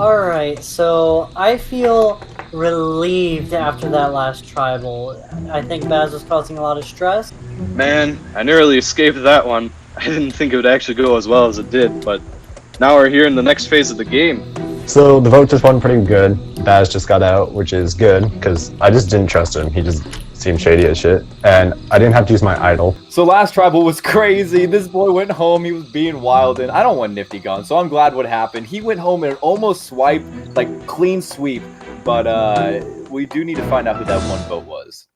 Alright, so I feel relieved after that last tribal. I think Baz was causing a lot of stress. Man, I nearly escaped that one. I didn't think it would actually go as well as it did, but now we're here in the next phase of the game. So the vote just went pretty good. Baz just got out, which is good, because I just didn't trust him. He just seemed shady as shit. And I didn't have to use my idol. So last tribal was crazy. This boy went home, he was being wild, and I don't want Nifty gone, so I'm glad what happened. He went home and almost swiped, like clean sweep, but we do need to find out who that one vote was.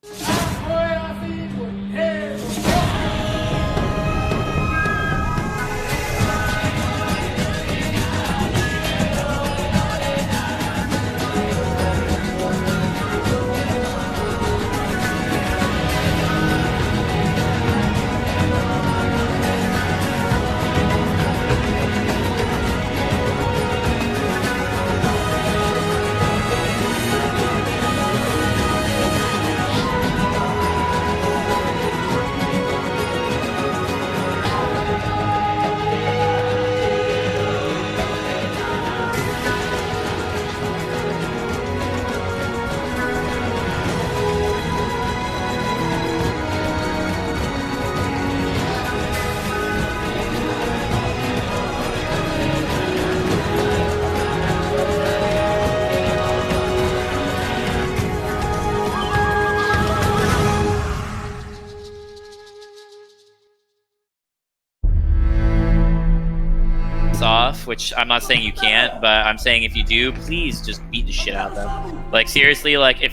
Off, which I'm not saying you can't, but I'm saying if you do, please just beat the shit out of them. Like seriously, like if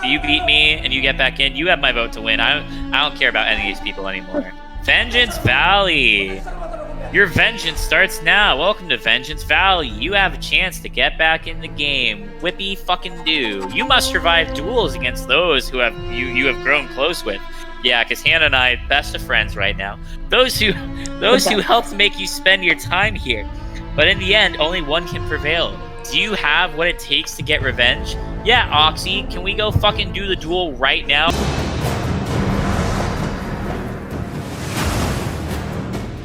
you beat me and you get back in, you have my vote to win. I don't care about any of these people anymore. Vengeance Valley, your vengeance starts now. Welcome to Vengeance Valley. You have a chance to get back in the game. Whippy fucking do. You must survive duels against those who you have grown close with. Yeah, because Hannah and I best of friends right now. Those who helped make you spend your time here. But in the end, only one can prevail. Do you have what it takes to get revenge? Yeah, Oxy, can we go fucking do the duel right now?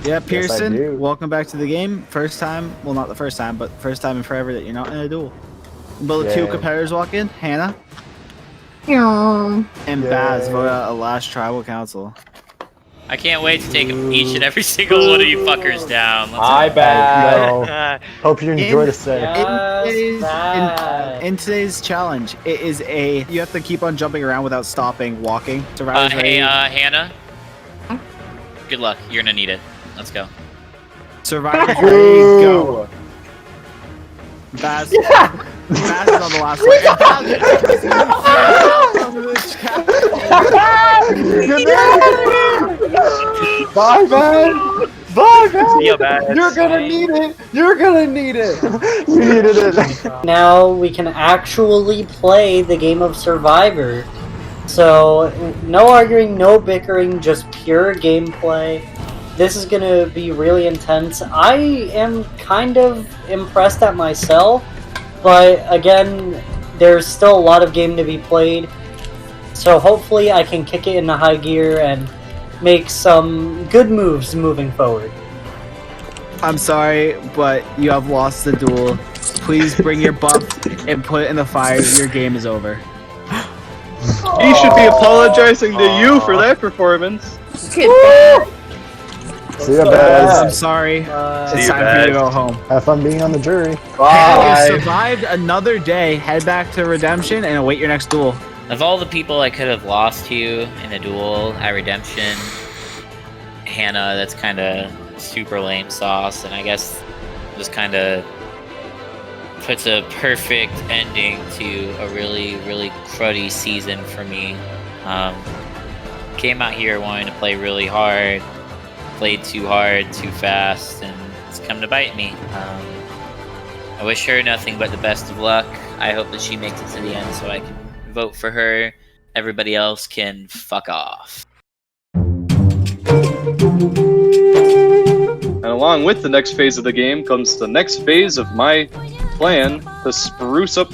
Yeah, Pierson, welcome back to the game. First time, well not the first time, but first time in forever that you're not in a duel. But the two competitors walk in, Hannah. And Baz vote out a last tribal council. I can't wait to take each and every single one of you fuckers down. Hi, Baz. Hope you enjoy the set. In today's challenge, it is you have to keep on jumping around without stopping, walking. Hey, Hannah. Good luck. You're gonna need it. Let's go. Survivors ready, go. Baz. Baz is on the last Bye, man. Bye, man. See ya, Baz. You're gonna need it. You're gonna need it. You needed it. Now we can actually play the game of Survivor. So, no arguing, no bickering, just pure gameplay. This is gonna be really intense. I am kind of impressed at myself, but again, there's still a lot of game to be played. So hopefully I can kick it into high gear and make some good moves moving forward. I'm sorry, but you have lost the duel. Please bring your buff and put it in the fire. Your game is over. He should be apologizing to you for that performance. See ya, Baz. I'm sorry. It's time for you to go home. Have fun being on the jury. Bye. You survived another day. Head back to Redemption and await your next duel. Of all the people I could have lost to in a duel at Redemption, Hannah, that's kind of super lame sauce, and I guess just kind of puts a perfect ending to a really, really cruddy season for me. Came out here wanting to play really hard, played too hard, too fast, and it's come to bite me. I wish her nothing but the best of luck. I hope that she makes it to the end so I can vote for her. Everybody else can fuck off. And along with the next phase of the game comes the next phase of my plan to spruce up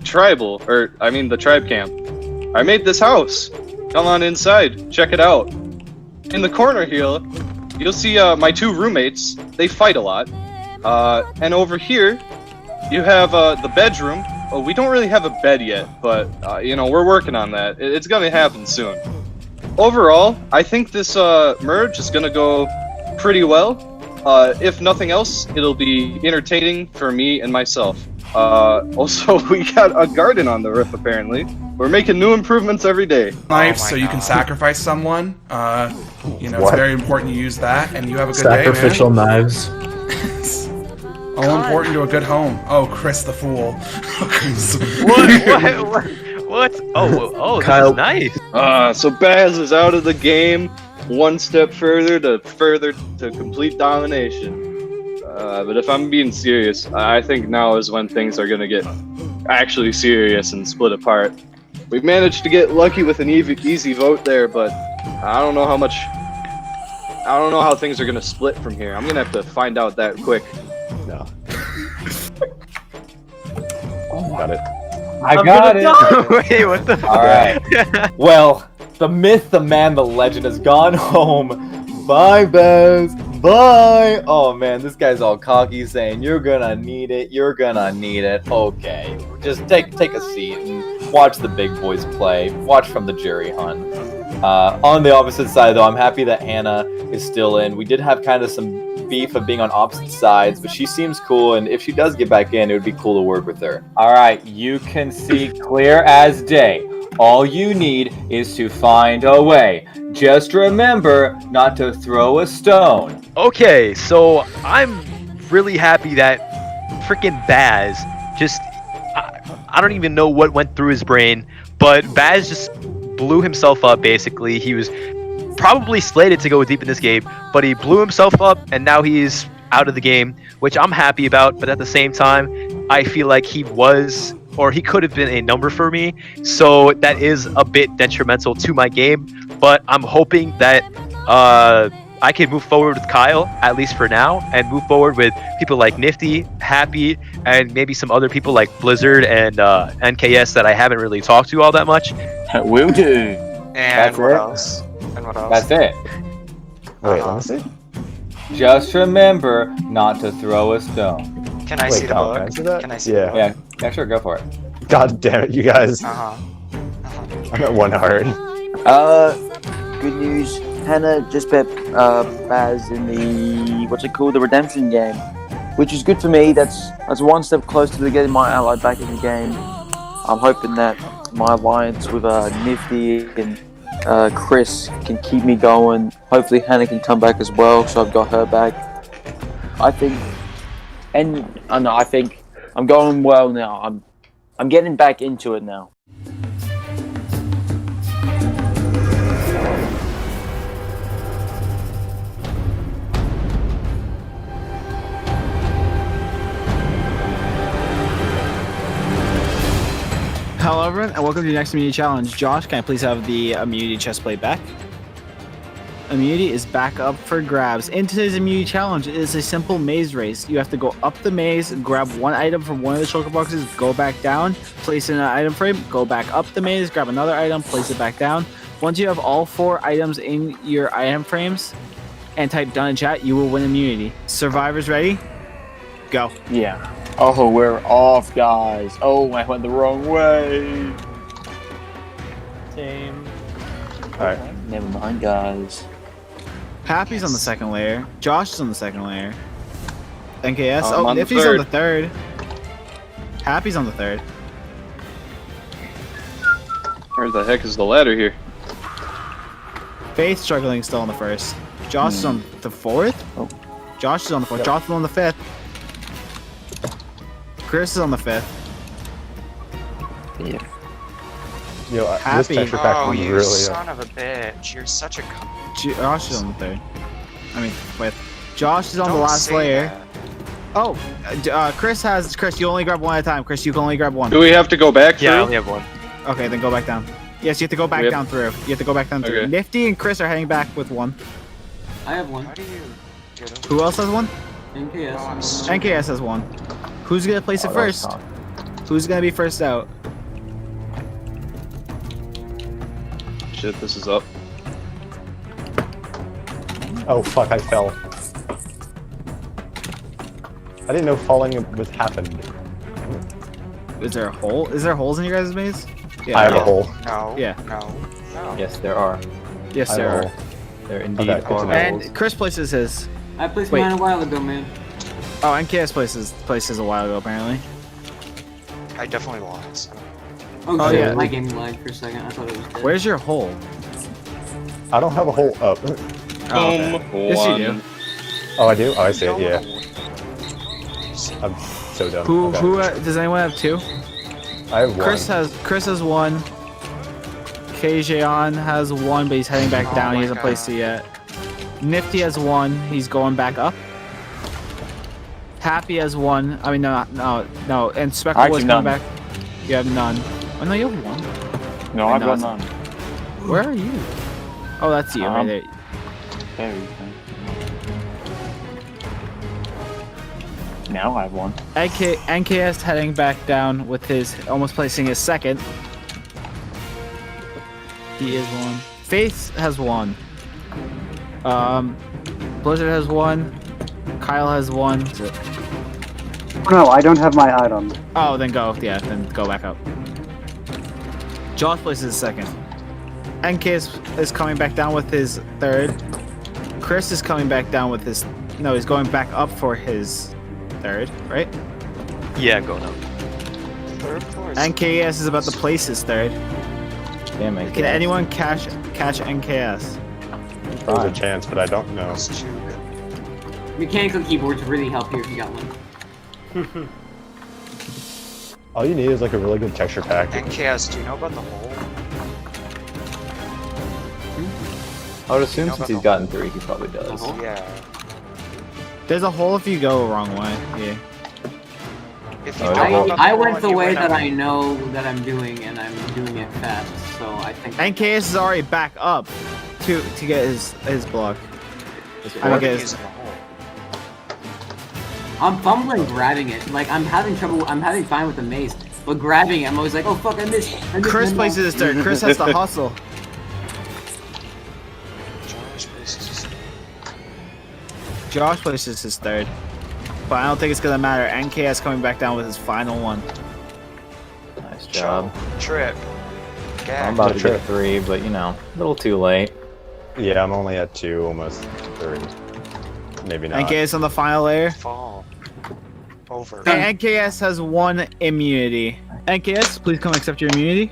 tribal, or I mean the tribe camp. I made this house. Come on inside, check it out. In the corner here, you'll see my two roommates. They fight a lot. And over here, you have the bedroom. Well, we don't really have a bed yet, but you know, we're working on that. It's gonna happen soon. Overall, I think this merge is gonna go pretty well. If nothing else, it'll be entertaining for me and myself. Also, we got a garden on the roof, apparently. We're making new improvements every day. Knife, so you can sacrifice someone. You know, it's very important you use that, and you have a good Sacrificial day, man. knives. All important to a good home. Oh, Chris the fool. What? Oh, Kyle. that's nice. So Baz is out of the game, one step further to complete domination. But if I'm being serious, I think now is when things are gonna get actually serious and split apart. We managed to get lucky with an easy vote there, but I don't know how things are gonna split from here. I'm gonna have to find out that quick. No. Got it. I got it. Wait, what the? All right. Well, the myth, the man, the legend has gone home. Bye, Baz. Bye. Oh man, this guy's all cocky, saying you're gonna need it. You're gonna need it. Okay, just take a seat and watch the big boys play. Watch from the jury hunt. On the opposite side, though, I'm happy that Hannah is still in. We did have kind of some beef of being on opposite sides, but she seems cool, and if she does get back in, it would be cool to work with her. All right, you can see clear as day. All you need is to find a way. Just remember not to throw a stone. Okay, so I'm really happy that freaking Baz just... I don't even know what went through his brain, but Baz just blew himself up, basically. He was probably slated to go deep in this game, but he blew himself up, and now he's out of the game, which I'm happy about, but at the same time, I feel like he was, or he could have been a number for me, so that is a bit detrimental to my game, but I'm hoping that I can move forward with Kyle, at least for now, and move forward with people like Nifty, Happy, and maybe some other people like Blizzard and NKS that I haven't really talked to all that much. Will do. And That's what it. else? And what else? That's it. Wait, let me see. Just remember not to throw a stone. Can I Wait, see the Kyle, book? can I see that? Can I see Yeah. Yeah, sure, go for it. God damn it, you guys. Uh-huh. I'm at 1 heart. Good news. Hannah just bet Baz in the the redemption game, which is good for me. That's one step closer to getting my ally back in the game. I'm hoping that my alliance with Nifty and Chris can keep me going. Hopefully Hannah can come back as well, so I've got her back. I think I'm going well now. I'm getting back into it now. Hello everyone, and welcome to the next immunity challenge. Josh, can I please have the immunity chest plate back? Immunity is back up for grabs. In today's immunity challenge, it is a simple maze race. You have to go up the maze, grab one item from one of the shulker boxes, go back down, place it in an item frame, go back up the maze, grab another item, place it back down. Once you have all 4 items in your item frames and type done in chat, you will win immunity. Survivors ready? Go. Yeah. Oh, we're off, guys. Oh, I went the wrong way. Same. Alright. Never mind, guys. Happy's on the second layer. Josh is on the second layer. NKS. I'm on the Nifty's third. on the third. Happy's on the third. Where the heck is the ladder here? Faith struggling still on the first. Josh is on the fourth. Oh. Josh is on the fourth. Josh is on the fifth. Chris is on the fifth. Yeah. Yo, this Happy. texture pack Oh, was you really son of a bitch. You're such a Josh is on the third. I mean, fifth. Josh is on Don't the last say layer. that. Oh, Chris, you only grab one at a time. Chris, you can only grab one. Do we have to go back through? Yeah, I only have one. Okay, then go back down. Yes, you have to go back down through. You have to go back down through. Okay. Nifty and Chris are heading back with one. I have one. How do you get him? Who else has one? NKS. Oh, I'm stupid. NKS has one. Who's gonna place it first? Who's gonna be first out? Shit, this is up. Oh fuck, I fell. I didn't know falling was happened. Is there a hole? Is there holes in your guys' maze? Yeah. I have a hole. No. Yeah. No. Yes, there are. Yes, I have there a are. hole. There indeed Okay, good to are know. holes. And Chris places his. I placed Wait. mine a while ago, man. Oh, NKS places a while ago apparently. I definitely lost. Oh, Oh, shit, yeah. my game lagged for a second. I thought it was dead. Where's your hole? I don't have a hole up. Oh, okay. Yes, you do. Oh, I do? Oh, I see it, yeah. I'm so dumb. Who? Okay. Who? Does anyone have 2? I have 1. Chris has 1. Cagayan has 1, but he's heading back Oh down. He my hasn't God. placed it yet. Nifty has 1. He's going back up. Happy has 1. I mean, no. And Speckle was coming back. You have none. Oh no, you have 1. No, Wait, I've no, got it's- none. Where are you? Oh, that's you right there. There you go. Now I have 1. NKS heading back down with his almost placing his 2nd. He is 1. Faith has 1. Blizzard has 1. Kyle has 1. No, I don't have my item. Oh, then go. Yeah, then go back up. Josh places his 2nd. NK is coming back down with his 3rd. Chris is coming back down with his. No, he's going back up for his 3rd, right? Yeah, going up. Third floor. NKS is about to place his 3rd. Damn it. Can anyone catch NKS? There's a chance, but I don't know. That's too good. Mechanical keyboards really help here if you got one. All you need is like a really good texture pack. NKS, do you know about the hole? I would assume You know since about he's the gotten 3, he probably The does. hole? Yeah. There's a hole if you go the wrong way. Yeah. If you Oh, don't know about the I hole went and the you way went that up- I know that I'm doing, and I'm doing it fast. So I think. NKS is already back up to get his block. I Or mean, get his, using the hole. I'm fumbling grabbing it. Like I'm having trouble. I'm having fine with the maze, but grabbing it, I'm always like, oh fuck, I missed. Chris places his 3rd. Chris has to hustle. Josh places. Josh places his 3rd. But I don't think it's gonna matter. NKS coming back down with his final 1. Nice job. Trip. I'm Gag. about to Trip. get 3, but you know, a little too late. Yeah, I'm only at 2, almost 3. Maybe not. NKS on the final layer. Fall. Over. And NKS has 1 immunity. NKS, please come accept your immunity.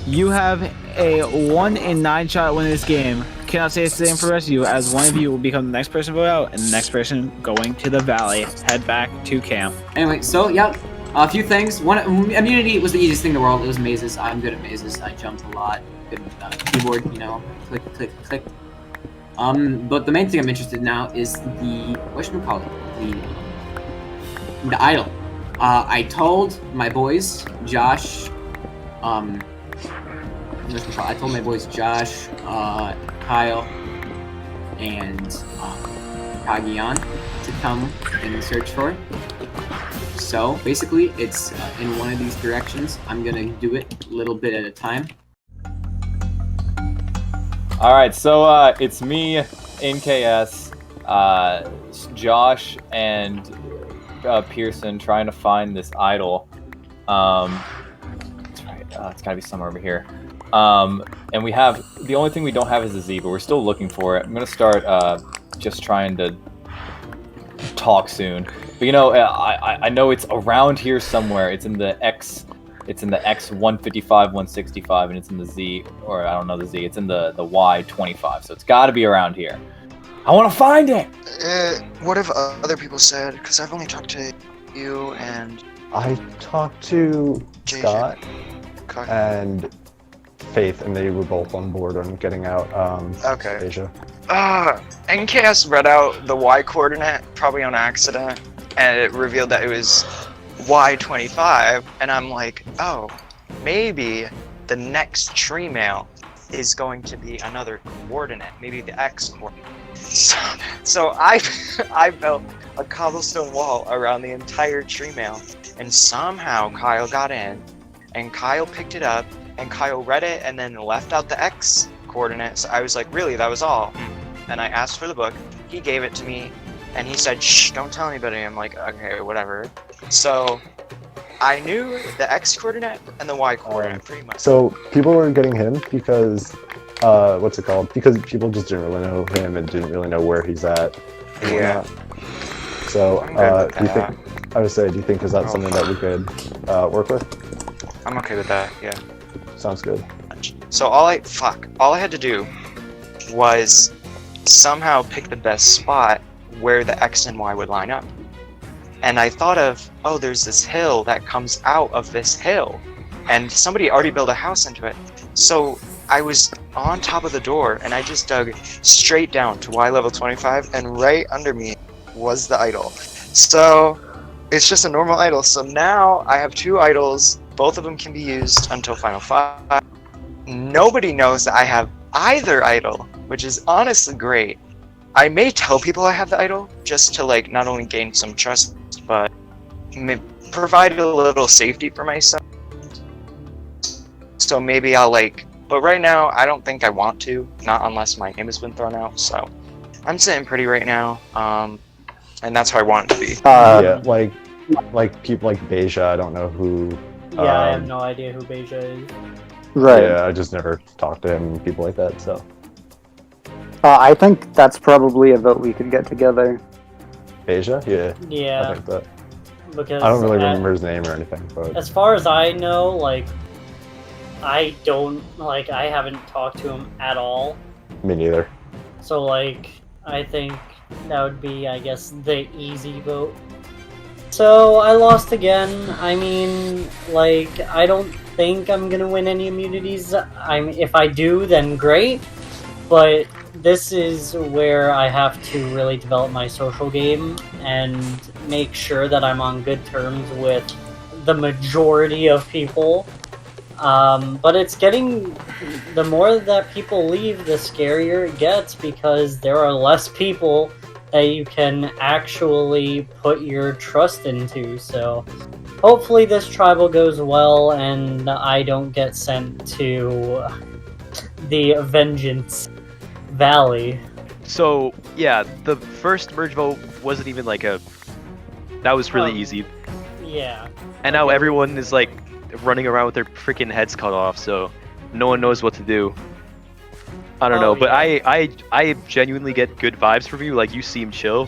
You have a 1 in 9 shot win this game. Cannot say it's the same for the rest of you, as one of you will become the next person vote out, and the next person going to the valley. Head back to camp. Anyway, so yeah, a few things. One, immunity was the easiest thing in the world. It was mazes. I'm good at mazes. I jumped a lot. Good keyboard, you know, click, click, click. But the main thing I'm interested in now is the whatchamacallit, the idol. I told my boys, Josh, I told my boys Josh, Kyle, and Cagayan to come and search for it. So basically, it's in one of these directions. I'm gonna do it a little bit at a time. Alright, so it's me, NKS, Josh, and Pierson trying to find this idol. That's right, it's gotta be somewhere over here. And we have, the only thing we don't have is a Z, but we're still looking for it. I'm gonna start just trying to talk soon. But you know, I know it's around here somewhere. It's in the X 155, 165, and it's in the Z, or I don't know the Z. It's in the Y 25. So it's got to be around here. I want to find it. What have other people said? Because I've only talked to you and I talked to JJ. Scott Okay. and Faith, and they were both on board on getting out. Okay. Asia. NKS read out the Y coordinate probably on accident, and it revealed that it was Y25, and I'm like, oh, maybe the next tree mail is going to be another coordinate, maybe the X coordinate. So I built a cobblestone wall around the entire tree mail, and somehow Kyle got in, and Kyle picked it up, and Kyle read it, and then left out the X coordinates. I was like, really, that was all? And I asked for the book, he gave it to me, And he said, shh, don't tell anybody. I'm like, okay, whatever. So I knew the X coordinate and the Y coordinate pretty much. So people were getting him because, what's it called? Because people just didn't really know him and didn't really know where he's at. Yeah. So, I'm good with do you that. think, I would say, do you think is that something that we could work with? I'm okay with that, yeah. Sounds good. So all I had to do was somehow pick the best spot where the X and Y would line up. And I thought of, oh, there's this hill that comes out of this hill. And somebody already built a house into it. So I was on top of the door and I just dug straight down to Y level 25 and right under me was the idol. So it's just a normal idol. So now I have 2 idols. Both of them can be used until Final 5. Nobody knows that I have either idol, which is honestly great. I may tell people I have the idol just to like not only gain some trust, but provide a little safety for myself. So maybe I'll but right now I don't think I want to, not unless my name has been thrown out. So I'm sitting pretty right now, and that's how I want it to be. Yeah, like people like Beja, I don't know who. Yeah, I have no idea who Beja is. Right. Yeah, I just never talked to him and people like that, so. I think that's probably a vote we could get together. Beja? Yeah. Yeah. I think that. Because I don't really remember his name or anything, but. as far as I know, I haven't talked to him at all. Me neither. So, I think that would be, I guess, the easy vote. So, I lost again. I mean, I don't think I'm gonna win any immunities. If I do, then great. But this is where I have to really develop my social game and make sure that I'm on good terms with the majority of people. But it's getting, the more that people leave, the scarier it gets because there are less people that you can actually put your trust into. So hopefully this tribal goes well and I don't get sent to the Vengeance Valley. So yeah, the first merge vote wasn't even that was really easy. Yeah. And now everyone is running around with their freaking heads cut off, so no one knows what to do. I don't know, but yeah. I genuinely get good vibes from you. You seem chill,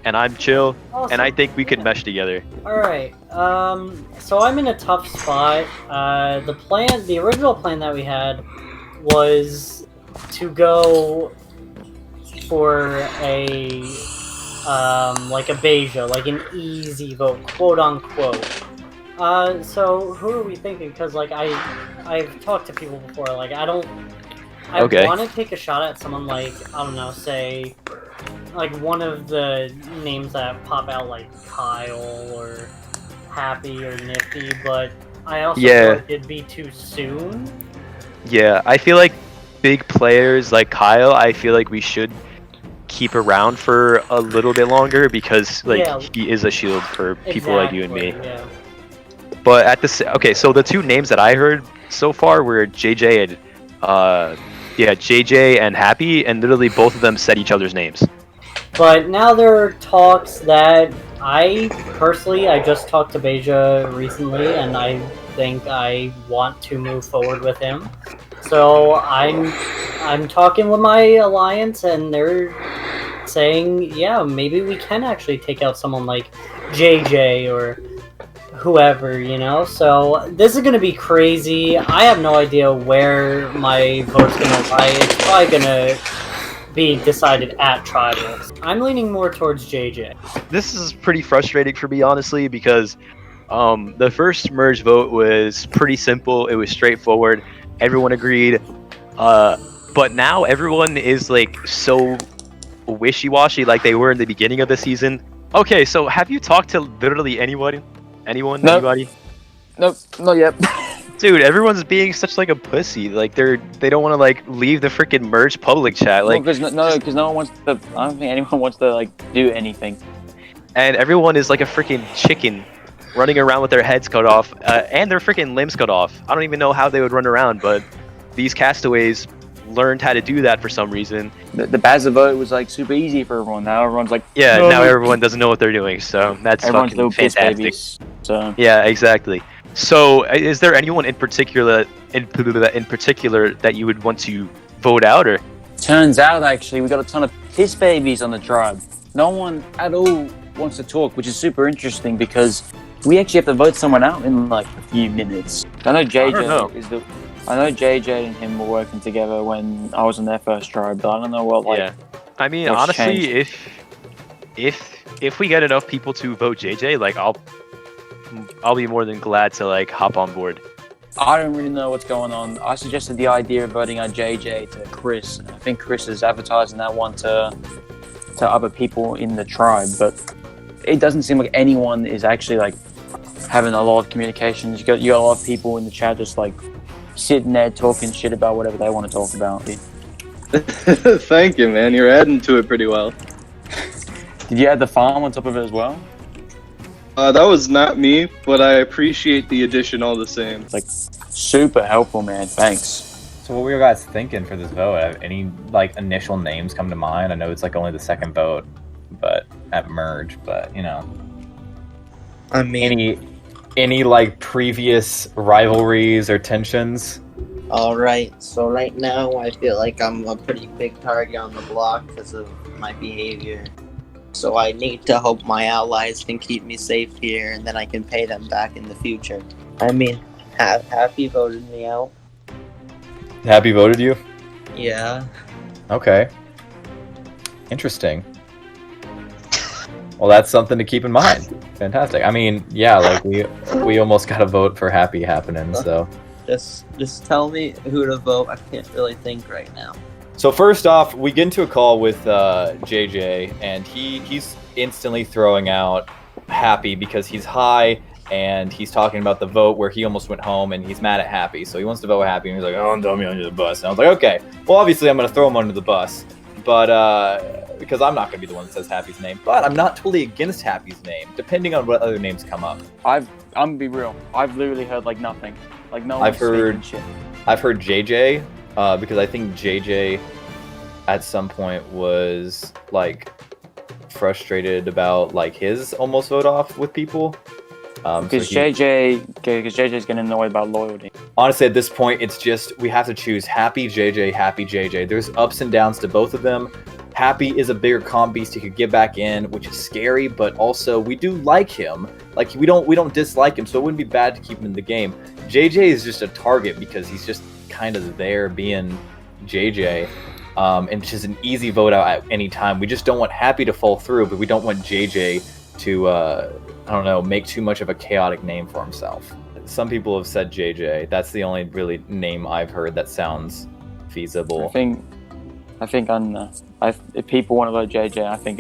and I'm chill, Awesome. and I think we could mesh together. Alright, so I'm in a tough spot. The original plan that we had was to go for a Beja, an easy vote, quote unquote. So who are we thinking? Because I've talked to people before. I want to take a shot at someone I don't know, say one of the names that pop out Kyle or Happy or Nifty, but I also feel like it'd be too soon. Yeah, I feel like big players like Kyle, I feel like we should keep around for a little bit longer because he is a shield for people like you and me. Yeah. But at so the 2 names that I heard so far were JJ and JJ and Happy, and literally both of them said each other's names. But now there are talks that I just talked to Beja recently, and I think I want to move forward with him. So I'm talking with my alliance, and they're saying, yeah, maybe we can actually take out someone like JJ or whoever, So this is gonna be crazy. I have no idea where my vote's gonna lie. It's probably gonna be decided at tribals. I'm leaning more towards JJ. This is pretty frustrating for me, honestly, because the first merge vote was pretty simple. It was straightforward. Everyone agreed. But now everyone is so wishy-washy like they were in the beginning of the season. Okay, so have you talked to literally anyone? Anyone? Nope. Anybody? Nope, not yet. Dude, everyone's being such a pussy. They don't want to leave the freaking merge public chat. Because no one wants to. I don't think anyone wants to do anything. And everyone is like a freaking chicken, running around with their heads cut off and their freaking limbs cut off. I don't even know how they would run around, but these castaways learned how to do that for some reason. The Bazza vote was like super easy for everyone. Now everyone's like, Yeah, no. now everyone doesn't know what they're doing, so that's Everyone's fucking little piss fantastic. babies. So Yeah, exactly. So, is there anyone in particular that you would want to vote out, or? turns out actually we got a ton of piss babies on the tribe. No one at all wants to talk, which is super interesting because we actually have to vote someone out in like a few minutes. I know JJ I know JJ and him were working together when I was in their first tribe, but I don't know what like. Yeah. I mean, what's honestly, changed. if we get enough people to vote JJ, like I'll be more than glad to like hop on board. I don't really know what's going on. I suggested the idea of voting out JJ to Chris. I think Chris is advertising that one to other people in the tribe, but it doesn't seem like anyone is actually like having a lot of communications. You got a lot of people in the chat just like sitting there talking shit about whatever they want to talk about. Thank you, man. You're adding to it pretty well. Did you add the farm on top of it as well? That was not me, but I appreciate the addition all the same. It's like super helpful, man. Thanks. So what were you guys thinking for this vote? Have any like initial names come to mind? I know it's like only the second vote, but at merge. But you know, I mean, any like previous rivalries or tensions? Alright, so right now I feel like I'm a pretty big target on the block because of my behavior. So I need to hope my allies can keep me safe here and then I can pay them back in the future. I mean, Happy voted me out. Happy voted you? Yeah. Okay. Interesting. Well, that's something to keep in mind. Fantastic. I mean, yeah, like we almost got a vote for Happy happening, so. Just tell me who to vote. I can't really think right now. So first off, we get into a call with JJ, and he's instantly throwing out Happy because he's high, and he's talking about the vote where he almost went home, and he's mad at Happy, so he wants to vote Happy, and he's like, "Oh, don't throw me under the bus." And I was like, "Okay, well, obviously I'm going to throw him under the bus, but because I'm not going to be the one that says Happy's name, but I'm not totally against Happy's name, depending on what other names come up." I'm gonna be real. I've literally heard like nothing. Like no one's speaking shit. I've heard JJ, because I think JJ at some point was like frustrated about like his almost vote off with people. Because JJ's getting annoyed about loyalty. Honestly, at this point, it's just we have to choose Happy JJ, Happy JJ. There's ups and downs to both of them. Happy is a bigger comp beast he could get back in, which is scary, but also we do like him. Like we don't dislike him, so it wouldn't be bad to keep him in the game. JJ is just a target because he's just kind of there being JJ. And it's just an easy vote out at any time. We just don't want Happy to fall through, but we don't want JJ to, I don't know, make too much of a chaotic name for himself. Some people have said JJ. That's the only really name I've heard that sounds feasible. I think if people want to vote JJ, I think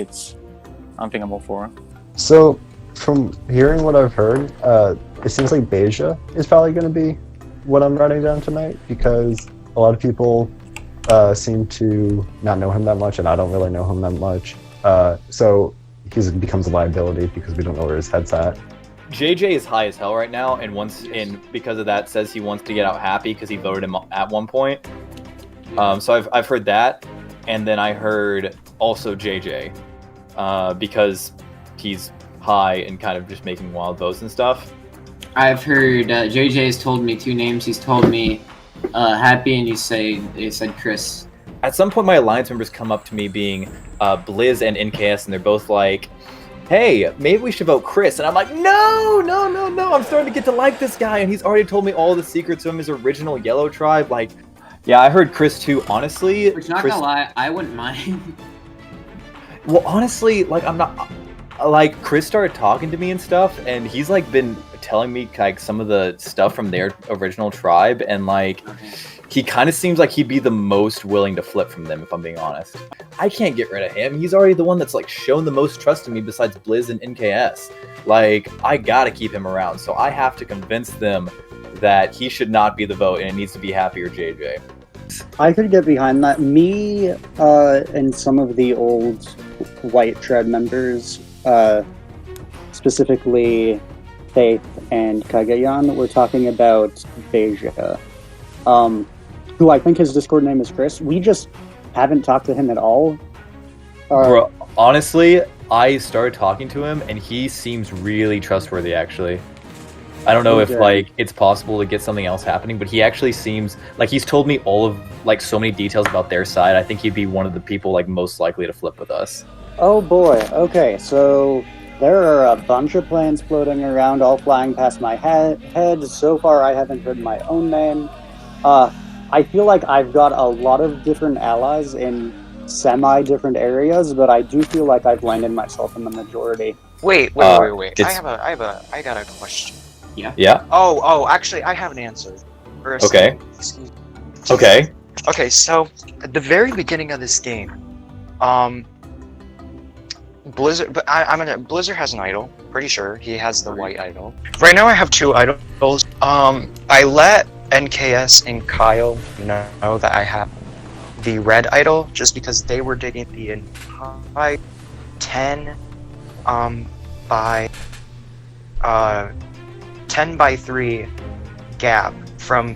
I'm all for it. So, from hearing what I've heard, it seems like Beja is probably going to be what I'm writing down tonight, because a lot of people seem to not know him that much, and I don't really know him that much. So he becomes a liability because we don't know where his head's at. JJ is high as hell right now, and because of that, says he wants to get out Happy because he voted him at one point. So I've heard that, and then I heard also JJ because he's high and kind of just making wild votes and stuff. I've heard JJ has told me two names. He's told me Happy, and he said Chris. At some point, my alliance members come up to me being Blizz and NKS, and they're both like, "Hey, maybe we should vote Chris." And I'm like, no, I'm starting to get to like this guy, and he's already told me all the secrets of his original Yellow Tribe. Like, yeah, I heard Chris too, honestly. Which, not gonna lie, I wouldn't mind. Well, honestly, like, I'm not... Like, Chris started talking to me and stuff, and he's, like, been telling me, like, some of the stuff from their original tribe, and, like, he kind of seems like he'd be the most willing to flip from them, if I'm being honest. I can't get rid of him. He's already the one that's, like, shown the most trust in me besides Blizz and NKS. Like, I gotta keep him around, so I have to convince them that he should not be the vote, and it needs to be Happy or JJ. I could get behind that. Me and some of the old White Tread members, specifically Faith and Cagayan, were talking about Beja. who I think his Discord name is Chris. We just haven't talked to him at all. Bro, honestly, I started talking to him, and he seems really trustworthy, actually. I don't know if, like, it's possible to get something else happening, but he actually seems... Like, he's told me all of, like, so many details about their side. I think he'd be one of the people, like, most likely to flip with us. Oh boy, okay, so there are a bunch of plans floating around, all flying past my head. So far, I haven't heard my own name. I feel like I've got a lot of different allies in semi-different areas, but I do feel like I've landed myself in the majority. Wait. I got a question. Yeah? Yeah? Oh, actually, I have an answer. First, Okay. excuse me. Okay. Okay, so, at the very beginning of this game, Blizzard, but Blizzard has an idol, pretty sure. He has the white idol. Right now I have 2 idols. I let NKS and Kyle know that I have the red idol, just because they were digging the entire 10 by 3 gap from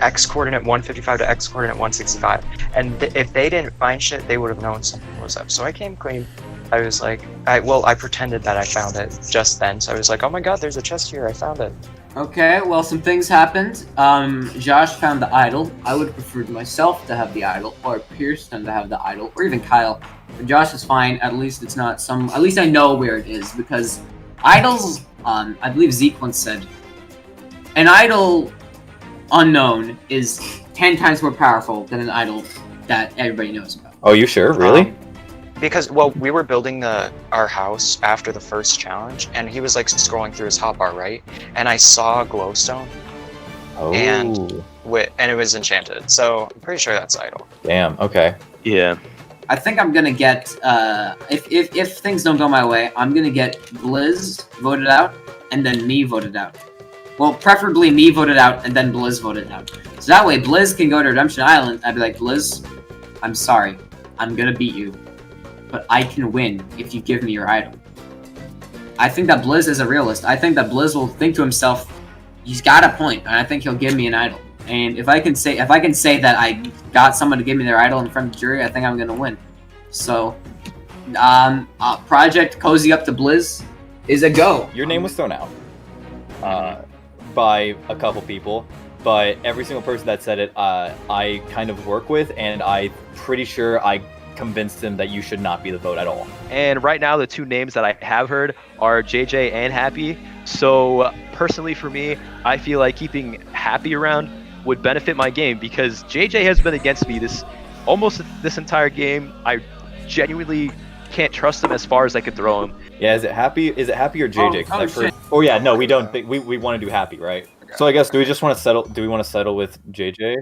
X coordinate 155 to X coordinate 165, and if they didn't find shit, they would have known something was up. So I came clean. I was like, I pretended that I found it just then. So I was like, oh my god, there's a chest here. I found it. Okay, well, some things happened. Josh found the idol. I would have preferred myself to have the idol, or Pierson to have the idol, or even Kyle. But Josh is fine. At least it's not some. At least I know where it is, because idols. I believe Zeke once said, an idol unknown is 10 times more powerful than an idol that everybody knows about. Oh, you sure? Really? Because, well, we were building our house after the first challenge, and he was like scrolling through his hotbar, right? And I saw a glowstone. Oh. And it was enchanted. So I'm pretty sure that's idol. Damn. Okay. Yeah. I think I'm gonna get if things don't go my way, I'm gonna get Blizz voted out and then me voted out. Well, preferably me voted out and then Blizz voted out. So that way Blizz can go to Redemption Island. I'd be like, Blizz, I'm sorry, I'm gonna beat you, but I can win if you give me your idol. I think that Blizz is a realist. I think that Blizz will think to himself, he's got a point, and I think he'll give me an idol. And if I can say that I got someone to give me their idol in front of the jury, I think I'm gonna win. So, Project Cozy Up to Blizz is a go. Your name was thrown out by a couple people, but every single person that said it, I kind of work with, and I'm pretty sure I convinced him that you should not be the vote at all. And right now, the 2 names that I have heard are JJ and Happy. So personally for me, I feel like keeping Happy around would benefit my game, because JJ has been against me almost this entire game. I genuinely can't trust him as far as I could throw him. Yeah, is it Happy or JJ? Oh yeah, no, we don't think we want to do Happy, right? Okay. So I guess do we want to settle with JJ?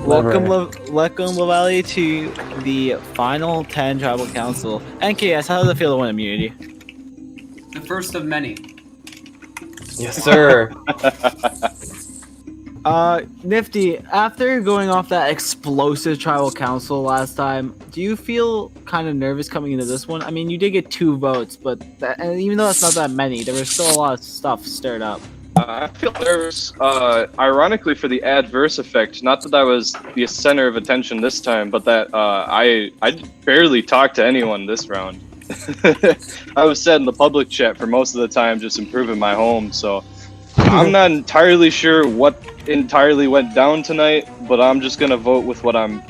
Welcome, Lavalley, to the final 10 Tribal Council. NKS, how does it feel to win immunity? The first of many. Yes, sir. Nifty, after going off that explosive Tribal Council last time, do you feel kind of nervous coming into this one? I mean, you did get 2 votes, but and even though that's not that many, there was still a lot of stuff stirred up. I feel nervous, ironically, for the adverse effect. Not that I was the center of attention this time, but that I barely talked to anyone this round. I was set in the public chat for most of the time, just improving my home, so I'm not entirely sure what entirely went down tonight, but I'm just gonna vote with what I'm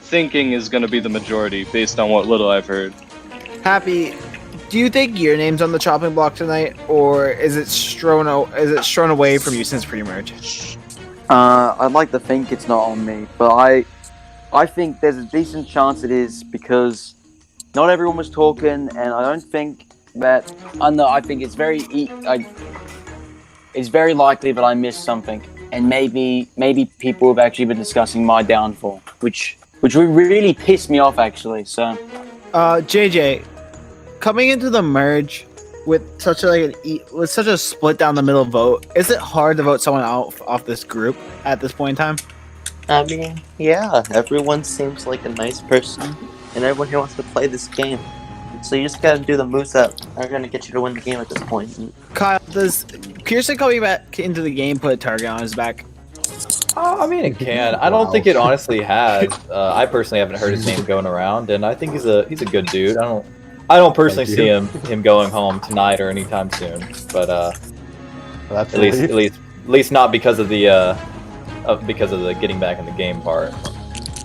thinking is gonna be the majority, based on what little I've heard. Happy, do you think your name's on the chopping block tonight, or is it strewn away from you since pre-merge? I'd like to think it's not on me, but I think there's a decent chance it is, because not everyone was talking, and I don't think that. I think it's it's very likely that I missed something, and maybe people have actually been discussing my downfall, which would really piss me off, actually. So, JJ, coming into the merge with such a split down the middle vote, is it hard to vote someone out off this group at this point in time? I mean, yeah, everyone seems like a nice person, and everyone here wants to play this game. So you just gotta do the moves that are gonna get you to win the game at this point. Kyle, does Pierson coming back into the game put a target on his back? I mean, it can. I don't think it honestly has. I personally haven't heard his name going around, and I think he's a good dude. I don't personally see him going home tonight or anytime soon. But at least not because of the getting back in the game part.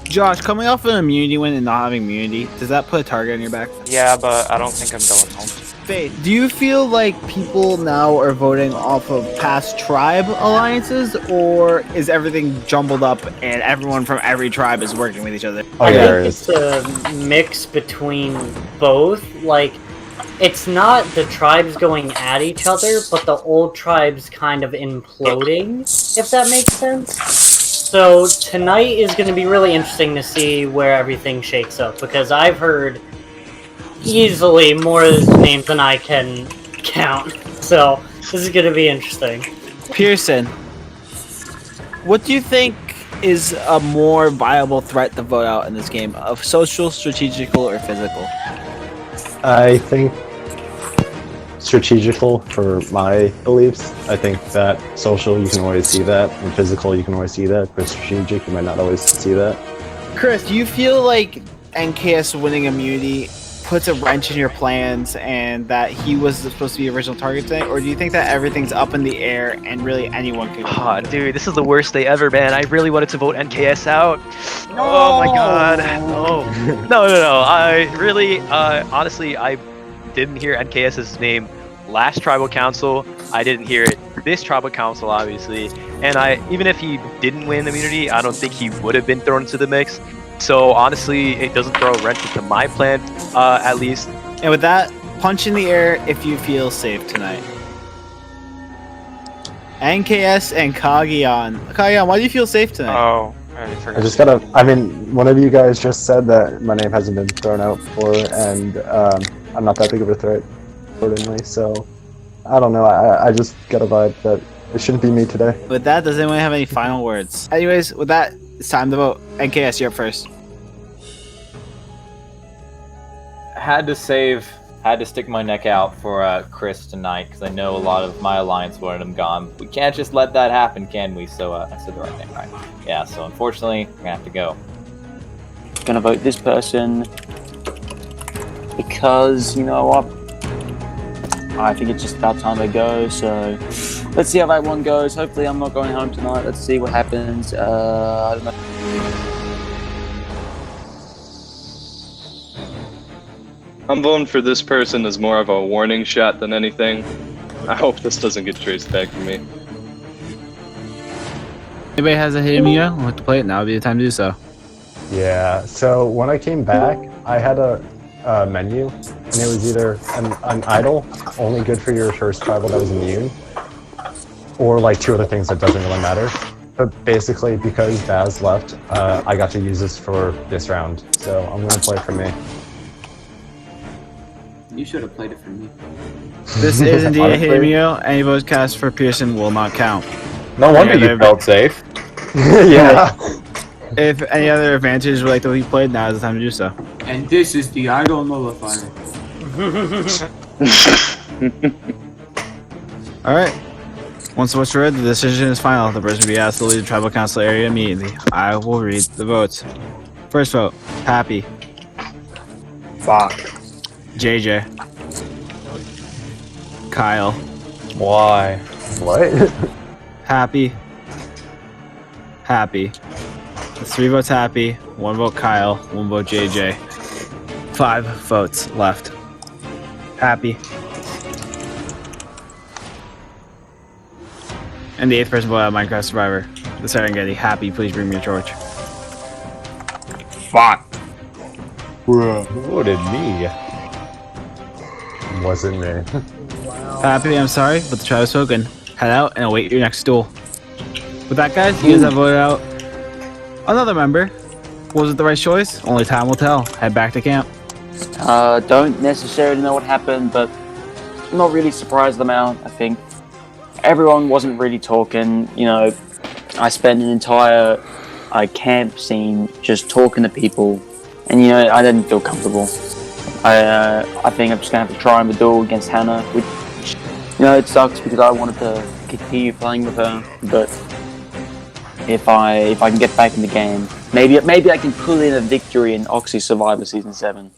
Josh, coming off an immunity win and not having immunity, does that put a target on your back? Yeah, but I don't think I'm going home. Faith, do you feel like people now are voting off of past tribe alliances, or is everything jumbled up and everyone from every tribe is working with each other? I think it's a mix between both. Like, it's not the tribes going at each other, but the old tribes kind of imploding, if that makes sense. So tonight is going to be really interesting to see where everything shakes up, because I've heard easily more names than I can count. So this is going to be interesting. Pierson, what do you think is a more viable threat to vote out in this game, of social, strategical, or physical? I think strategical for my beliefs. I think that social, you can always see that, and physical, you can always see that, but strategic, you might not always see that. Chris, do you feel like NKS winning immunity puts a wrench in your plans and that he was supposed to be the original target today, or do you think that everything's up in the air and really anyone can? Oh, dude, this is the worst day ever, man. I really wanted to vote NKS out. No! Oh my god. No. No. I really, honestly, I didn't hear NKS's name last tribal council. I didn't hear it this tribal council, obviously. And even if he didn't win immunity, I don't think he would have been thrown into the mix. So honestly, it doesn't throw a wrench into my plan, at least. And with that, punch in the air if you feel safe tonight. NKS and Cagayan. Cagayan, why do you feel safe tonight? Oh, I already forgot. I just gotta, one of you guys just said that my name hasn't been thrown out before, and I'm not that big of a threat, accordingly, so I don't know, I just got a vibe that it shouldn't be me today. With that, does anyone have any final words? Anyways, with that, it's time to vote. NKS, you're up first. Had to stick my neck out for Chris tonight, because I know a lot of my alliance wanted him gone. We can't just let that happen, can we? So I said the right thing, right? Yeah, so unfortunately, we're gonna have to go. Gonna vote this person because, you know what, I think it's just about time to go, so let's see how that one goes. Hopefully I'm not going home tonight. Let's see what happens. I don't know. I'm voting for this person as more of a warning shot than anything. I hope this doesn't get traced back to me. Anybody has a hidden media? We'll have to play it. Now would be the time to do so. Yeah, so when I came back, I had a menu, and it was either an idol, only good for your first tribal that was immune, or like two other things that doesn't really matter. But basically, because Baz left, I got to use this for this round, so I'm gonna play it for me. You should have played it for me. This is indeed a hidden media. Any votes cast for Pierson will not count. No wonder you felt safe. Yeah. If any other advantage would like to be played, now is the time to do so. And this is the idol nullifier. Alright. Once the votes are read, the decision is final. The person will be asked to leave the tribal council area immediately. I will read the votes. First vote, Happy. Fuck. JJ. Kyle. Why? What? Happy. Happy. That's 3 votes Happy, 1 vote Kyle, 1 vote JJ. 5 votes left. Happy. And the 8th person voted out Minecraft Survivor The Serengeti. Happy, please bring me a torch. Fuck. Bruh. Voted me. Wasn't me. Happy, I'm sorry, but the trial is spoken. Head out and await your next duel. With that, guys, you guys have voted out another member. Was it the right choice? Only time will tell. Head back to camp. Don't necessarily know what happened, but I'm not really surprised them out. I think everyone wasn't really talking. You know, I spent an entire camp scene just talking to people, and you know, I didn't feel comfortable. I think I'm just gonna have to try the duel against Hannah, which it sucks because I wanted to continue playing with her, but if I can get back in the game, maybe I can pull in a victory in Oxy Survivor Season 7.